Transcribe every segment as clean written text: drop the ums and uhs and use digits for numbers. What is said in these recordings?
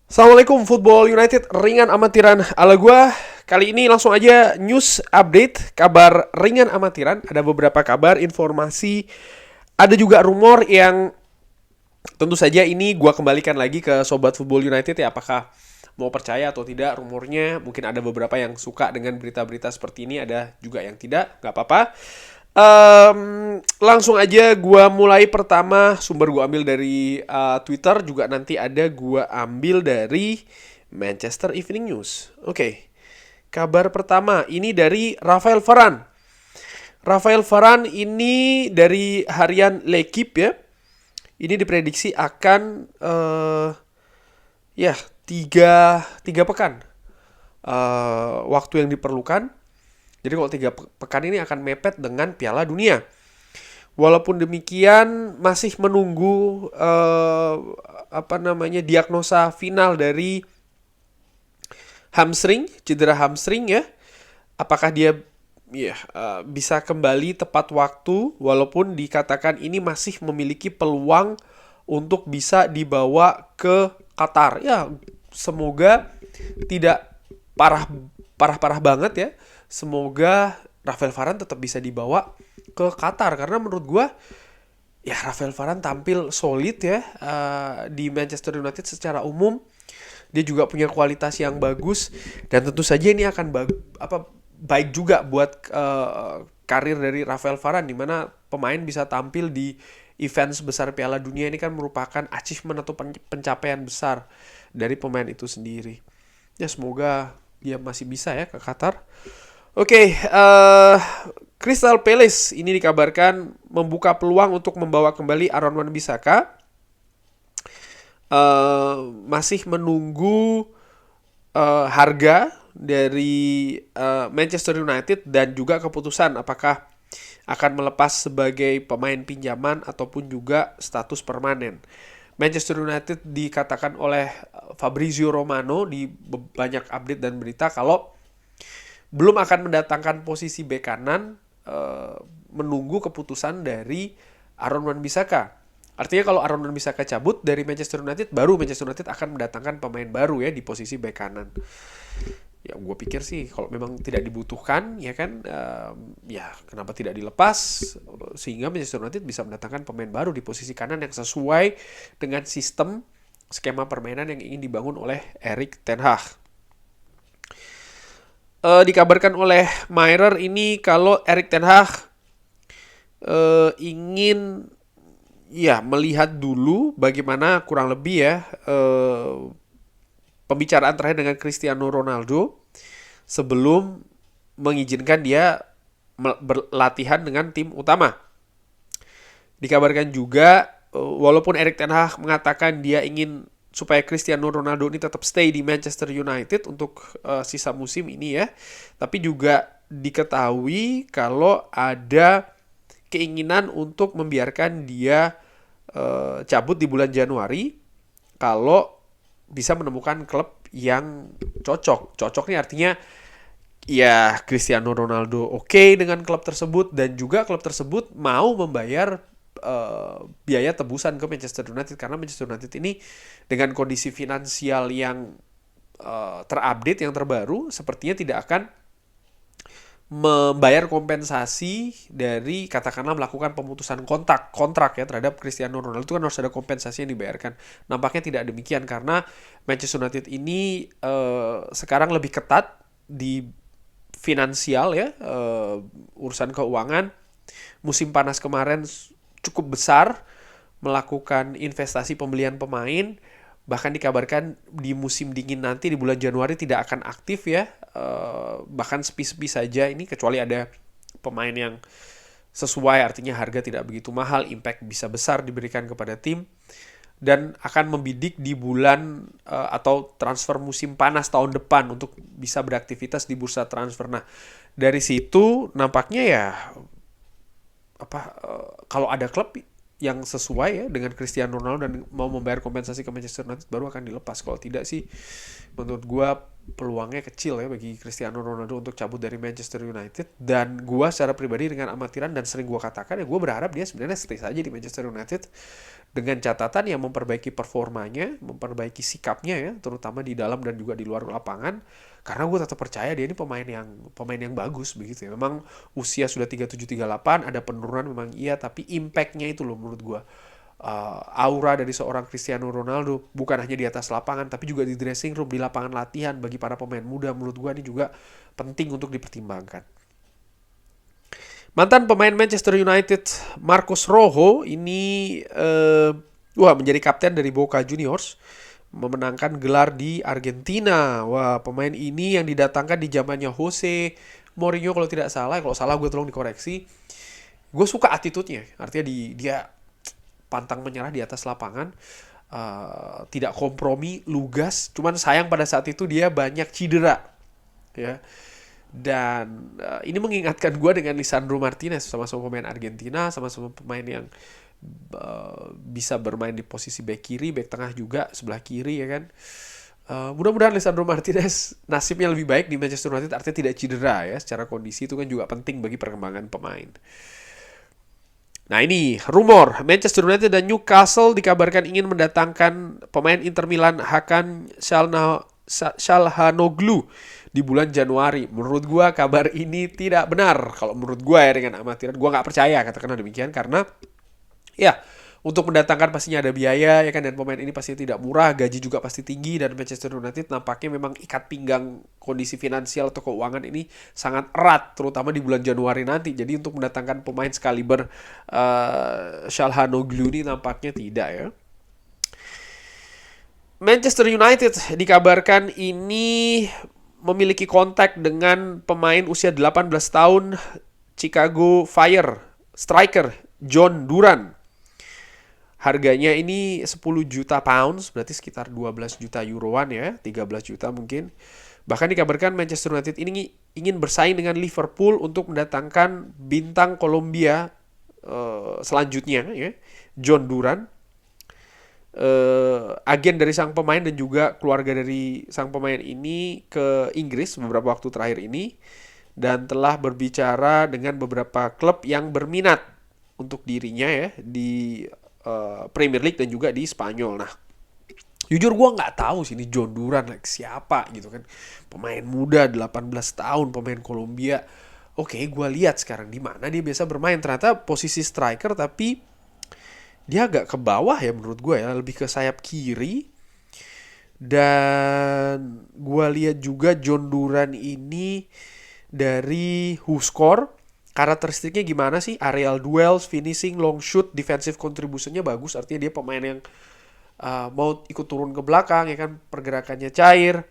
Assalamualaikum Football United, ringan amatiran ala gua. Kali ini langsung aja news update, kabar ringan amatiran. Ada beberapa kabar, informasi, ada juga rumor yang tentu saja ini gua kembalikan lagi ke Sobat Football United ya. Apakah mau percaya atau tidak rumornya. Mungkin ada beberapa yang suka dengan berita-berita seperti ini, ada juga yang tidak, nggak apa-apa. Langsung aja gua mulai. Pertama sumber gua ambil dari Twitter, juga nanti ada gua ambil dari Manchester Evening News. Oke. Kabar pertama ini dari Rafael Varane. Rafael Varane ini dari harian L'Equipe ya. Ini diprediksi akan ya tiga pekan waktu yang diperlukan. Jadi kalau tiga pekan ini akan mepet dengan Piala Dunia. Walaupun demikian masih menunggu diagnosa final dari hamstring, cedera hamstring ya. Apakah dia bisa kembali tepat waktu, walaupun dikatakan ini masih memiliki peluang untuk bisa dibawa ke Qatar. Ya, semoga tidak parah banget ya. Semoga Rafael Varane tetap bisa dibawa ke Qatar, karena menurut gue ya Rafael Varane tampil solid ya di Manchester United secara umum. Dia juga punya kualitas yang bagus, dan tentu saja ini akan baik juga buat karir dari Rafael Varane, di mana pemain bisa tampil di event sebesar Piala Dunia. Ini kan merupakan achievement atau pencapaian besar dari pemain itu sendiri. Ya semoga dia masih bisa ya ke Qatar. Oke, Crystal Palace ini dikabarkan membuka peluang untuk membawa kembali Aaron Wan-Bissaka. Masih menunggu harga dari Manchester United dan juga keputusan apakah akan melepas sebagai pemain pinjaman ataupun juga status permanen. Manchester United dikatakan oleh Fabrizio Romano di banyak update dan berita kalau belum akan mendatangkan posisi bek kanan, menunggu keputusan dari Aaron Wan-Bissaka. Artinya kalau Aaron Wan-Bissaka cabut dari Manchester United, baru Manchester United akan mendatangkan pemain baru ya di posisi bek kanan. Ya gue pikir sih kalau memang tidak dibutuhkan ya kan, ya kenapa tidak dilepas, sehingga Manchester United bisa mendatangkan pemain baru di posisi kanan yang sesuai dengan sistem skema permainan yang ingin dibangun oleh Erik ten Hag. Dikabarkan oleh Mirror ini kalau Erik ten Hag ingin ya melihat dulu bagaimana kurang lebih ya pembicaraan terakhir dengan Cristiano Ronaldo sebelum mengizinkan dia berlatihan dengan tim utama. Dikabarkan juga walaupun Erik ten Hag mengatakan dia ingin supaya Cristiano Ronaldo ini tetap stay di Manchester United untuk sisa musim ini ya, tapi juga diketahui kalau ada keinginan untuk membiarkan dia cabut di bulan Januari kalau bisa menemukan klub yang cocok. Cocok nih artinya ya Cristiano Ronaldo oke dengan klub tersebut, dan juga klub tersebut mau membayar biaya tebusan ke Manchester United, karena Manchester United ini dengan kondisi finansial yang terupdate, yang terbaru, sepertinya tidak akan membayar kompensasi dari katakanlah melakukan pemutusan kontrak ya terhadap Cristiano Ronaldo. Itu kan harus ada kompensasi yang dibayarkan. Nampaknya tidak demikian, karena Manchester United ini sekarang lebih ketat di finansial ya, urusan keuangan. Musim panas kemarin cukup besar melakukan investasi pembelian pemain, bahkan dikabarkan di musim dingin nanti di bulan Januari tidak akan aktif ya, bahkan sepi-sepi saja ini, kecuali ada pemain yang sesuai, artinya harga tidak begitu mahal, impact bisa besar diberikan kepada tim, dan akan membidik di bulan atau transfer musim panas tahun depan untuk bisa beraktivitas di bursa transfer. Nah, dari situ nampaknya ya kalau ada klub yang sesuai ya dengan Cristiano Ronaldo dan mau membayar kompensasi ke Manchester United, baru akan dilepas. Kalau tidak sih menurut gue peluangnya kecil ya bagi Cristiano Ronaldo untuk cabut dari Manchester United. Dan gue secara pribadi dengan amatiran dan sering gue katakan ya, gue berharap dia sebenarnya stay saja di Manchester United dengan catatan yang memperbaiki performanya, memperbaiki sikapnya ya, terutama di dalam dan juga di luar lapangan. Karena gue tetap percaya dia ini pemain yang bagus begitu ya. Memang usia sudah 37-38, ada penurunan memang iya, tapi impactnya itu loh menurut gue. Aura dari seorang Cristiano Ronaldo bukan hanya di atas lapangan tapi juga di dressing room, di lapangan latihan bagi para pemain muda, menurut gue ini juga penting untuk dipertimbangkan. Mantan pemain Manchester United Marcos Rojo ini menjadi kapten dari Boca Juniors, memenangkan gelar di Argentina. Wah, pemain ini yang didatangkan di zamannya Jose Mourinho kalau tidak salah. Kalau salah gue tolong dikoreksi. Gue suka attitude-nya. Artinya dia pantang menyerah di atas lapangan, tidak kompromi, lugas. Cuman sayang pada saat itu dia banyak cedera, ya. Dan ini mengingatkan gue dengan Lisandro Martinez, sama-sama pemain Argentina, sama-sama pemain yang bisa bermain di posisi back kiri, back tengah juga, sebelah kiri ya kan. Mudah-mudahan Lisandro Martinez nasibnya lebih baik di Manchester United, artinya tidak cedera ya. Secara kondisi itu kan juga penting bagi perkembangan pemain. Nah ini rumor Manchester United dan Newcastle dikabarkan ingin mendatangkan pemain Inter Milan Hakan Çalhanoğlu di bulan Januari. Menurut gue kabar ini tidak benar. Kalau menurut gue ya, dengan amatiran, gue nggak percaya katakanlah demikian, karena ya untuk mendatangkan pastinya ada biaya ya kan, dan pemain ini pasti tidak murah, gaji juga pasti tinggi, dan Manchester United nampaknya memang ikat pinggang kondisi finansial atau keuangan ini sangat erat, terutama di bulan Januari nanti. Jadi untuk mendatangkan pemain sekaliber Çalhanoğlu ini nampaknya tidak ya. Manchester United dikabarkan ini memiliki kontak dengan pemain usia 18 tahun Chicago Fire striker John Duran. Harganya ini 10 juta pounds, berarti sekitar 12 juta euroan ya, 13 juta mungkin. Bahkan dikabarkan Manchester United ini ingin bersaing dengan Liverpool untuk mendatangkan bintang Kolombia selanjutnya ya, John Duran. Agen dari sang pemain dan juga keluarga dari sang pemain ini ke Inggris beberapa waktu terakhir ini, dan telah berbicara dengan beberapa klub yang berminat untuk dirinya ya di Premier League dan juga di Spanyol. Nah, jujur gue nggak tahu sih ini John Duran siapa gitu kan, pemain muda 18 tahun, pemain Kolombia. Oke, gue lihat sekarang di mana dia biasa bermain. Ternyata posisi striker, tapi dia agak ke bawah ya menurut gue ya, lebih ke sayap kiri. Dan gue lihat juga John Duran ini dari WhoScore, karakteristiknya gimana sih? Aerial duels, finishing, long shoot, defensive contribution-nya bagus. Artinya dia pemain yang mau ikut turun ke belakang ya kan, pergerakannya cair.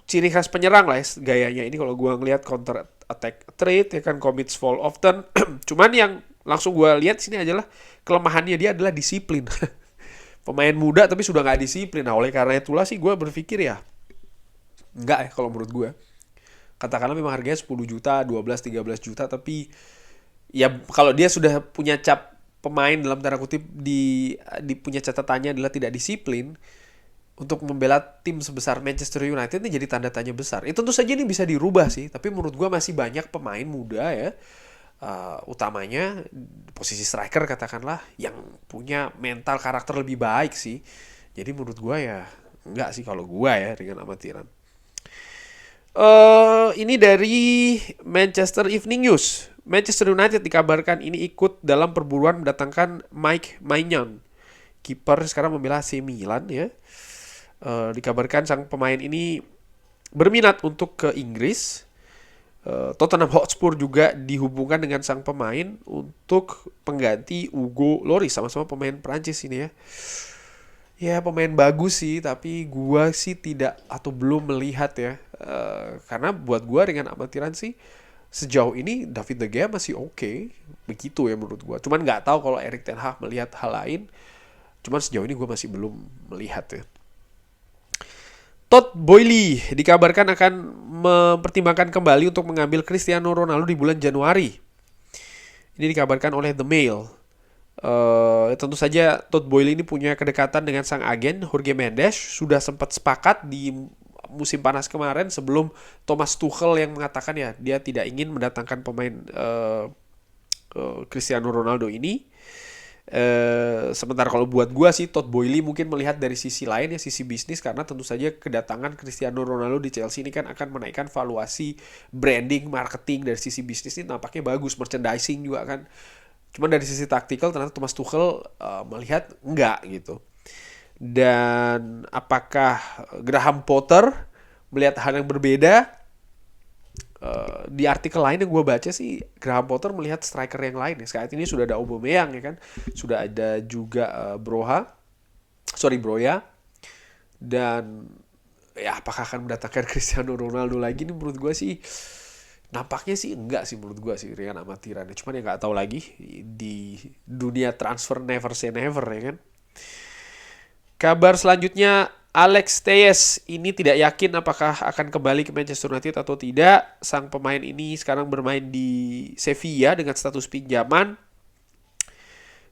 Ciri khas penyerang lah ya, gayanya ini kalau gue ngelihat counter attack trade ya kan, commits foul often. Cuman yang langsung gue lihat sini adalah kelemahannya dia adalah disiplin. Pemain muda tapi sudah nggak disiplin. Nah oleh karena itulah sih gue berpikir ya enggak ya kalau menurut gue. Katakanlah memang harganya 10 juta, 12-13 juta, tapi ya kalau dia sudah punya cap pemain dalam tanda kutip di punya catatannya adalah tidak disiplin, untuk membela tim sebesar Manchester United ini jadi tanda tanya besar. Itu tentu saja ini bisa dirubah sih, tapi menurut gue masih banyak pemain muda ya, utamanya posisi striker katakanlah, yang punya mental karakter lebih baik sih. Jadi menurut gue ya enggak sih kalau gue ya dengan amatiran. Ini dari Manchester Evening News. Manchester United dikabarkan ini ikut dalam perburuan mendatangkan Mike Maignan, kiper sekarang membela AC Milan ya. Dikabarkan sang pemain ini berminat untuk ke Inggris. Tottenham Hotspur juga dihubungkan dengan sang pemain untuk pengganti Hugo Lloris, sama-sama pemain Prancis ini ya. Ya pemain bagus sih, tapi gua sih tidak atau belum melihat ya. Karena buat gua dengan amatiran sih sejauh ini David De Gea masih oke. Begitu ya menurut gua. Cuman nggak tahu kalau Erik ten Hag melihat hal lain. Cuman sejauh ini gua masih belum melihat ya. Todd Boehly dikabarkan akan mempertimbangkan kembali untuk mengambil Cristiano Ronaldo di bulan Januari. Ini dikabarkan oleh The Mail. Tentu saja Todd Boehly ini punya kedekatan dengan sang agen Jorge Mendes, sudah sempat sepakat di musim panas kemarin sebelum Thomas Tuchel yang mengatakan ya dia tidak ingin mendatangkan pemain Cristiano Ronaldo ini. Sementara kalau buat gua sih Todd Boehly mungkin melihat dari sisi lain ya, sisi bisnis, karena tentu saja kedatangan Cristiano Ronaldo di Chelsea ini kan akan menaikkan valuasi branding, marketing. Dari sisi bisnis ini nampaknya bagus, merchandising juga kan. Cuman dari sisi taktikal ternyata Thomas Tuchel melihat enggak gitu. Dan apakah Graham Potter melihat hal yang berbeda? Di artikel lain yang gue baca sih Graham Potter melihat striker yang lain ya. Saat ini sudah ada Aubameyang ya kan, sudah ada juga Broya, dan ya apakah akan mendatangkan Cristiano Ronaldo lagi? Ini menurut gue sih nampaknya sih enggak sih, menurut gue sih Rian amatiran. Cuman ya nggak tahu lagi, di dunia transfer never say never ya kan. Kabar selanjutnya, Alex Telles ini tidak yakin apakah akan kembali ke Manchester United atau tidak. Sang pemain ini sekarang bermain di Sevilla dengan status pinjaman.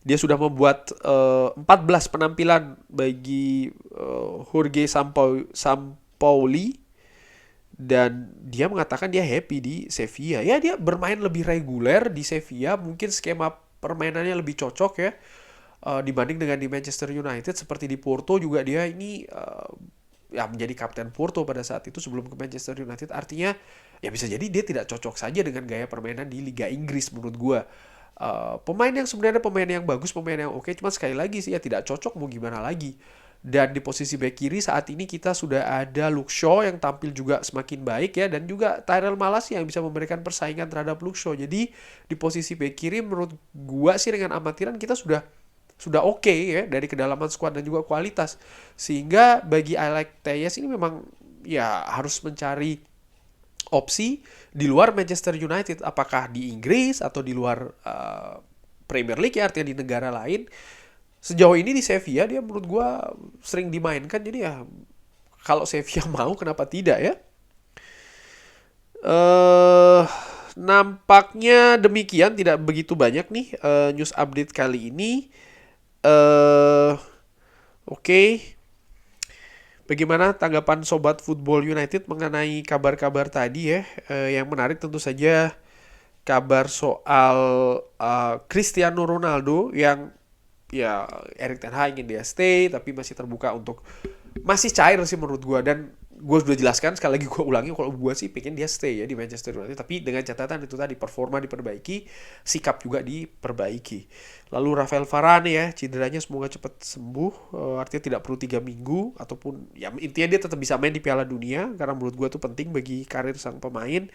Dia sudah membuat 14 penampilan bagi Jorge Sampaoli, dan dia mengatakan dia happy di Sevilla. Ya dia bermain lebih reguler di Sevilla, mungkin skema permainannya lebih cocok ya dibanding dengan di Manchester United. Seperti di Porto juga dia ini ya menjadi kapten Porto pada saat itu sebelum ke Manchester United. Artinya ya bisa jadi dia tidak cocok saja dengan gaya permainan di Liga Inggris menurut gue. Pemain yang sebenarnya pemain yang bagus, pemain yang oke, cuma sekali lagi sih ya tidak cocok, mau gimana lagi. Dan di posisi bek kiri saat ini kita sudah ada Luke Shaw yang tampil juga semakin baik ya, dan juga Tyrell Malacia yang bisa memberikan persaingan terhadap Luke Shaw. Jadi di posisi bek kiri menurut gua sih dengan amatiran kita sudah oke ya dari kedalaman skuad dan juga kualitas. Sehingga bagi Alex Telles ini memang ya harus mencari opsi di luar Manchester United, apakah di Inggris atau di luar Premier League ya, artinya di negara lain. Sejauh ini di Sevilla dia menurut gue sering dimainkan, jadi ya kalau Sevilla mau kenapa tidak ya. Nampaknya demikian, tidak begitu banyak nih news update kali ini. Oke. Bagaimana tanggapan Sobat Football United mengenai kabar-kabar tadi ya? Yang menarik tentu saja kabar soal Cristiano Ronaldo yang ya Erik ten Hag ingin dia stay, tapi masih terbuka untuk, masih cair sih menurut gue. Dan gue sudah jelaskan, sekali lagi gue ulangi, kalau gue sih pengen dia stay ya di Manchester United, tapi dengan catatan itu tadi, performa diperbaiki, sikap juga diperbaiki. Lalu Rafael Varane ya, cederanya semoga cepat sembuh, artinya tidak perlu 3 minggu, ataupun ya intinya dia tetap bisa main di Piala Dunia, karena menurut gue itu penting bagi karir sang pemain.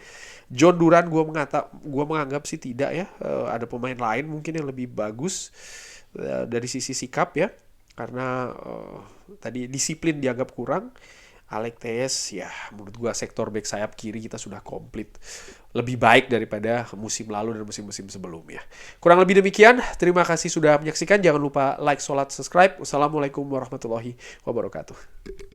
John Duran gue menganggap sih tidak ya, ada pemain lain mungkin yang lebih bagus dari sisi sikap ya, karena tadi disiplin dianggap kurang. Alex Telles ya menurut gua sektor back sayap kiri kita sudah komplit, lebih baik daripada musim lalu dan musim-musim sebelumnya. Kurang lebih demikian, terima kasih sudah menyaksikan, jangan lupa like, subscribe. Wassalamualaikum warahmatullahi wabarakatuh.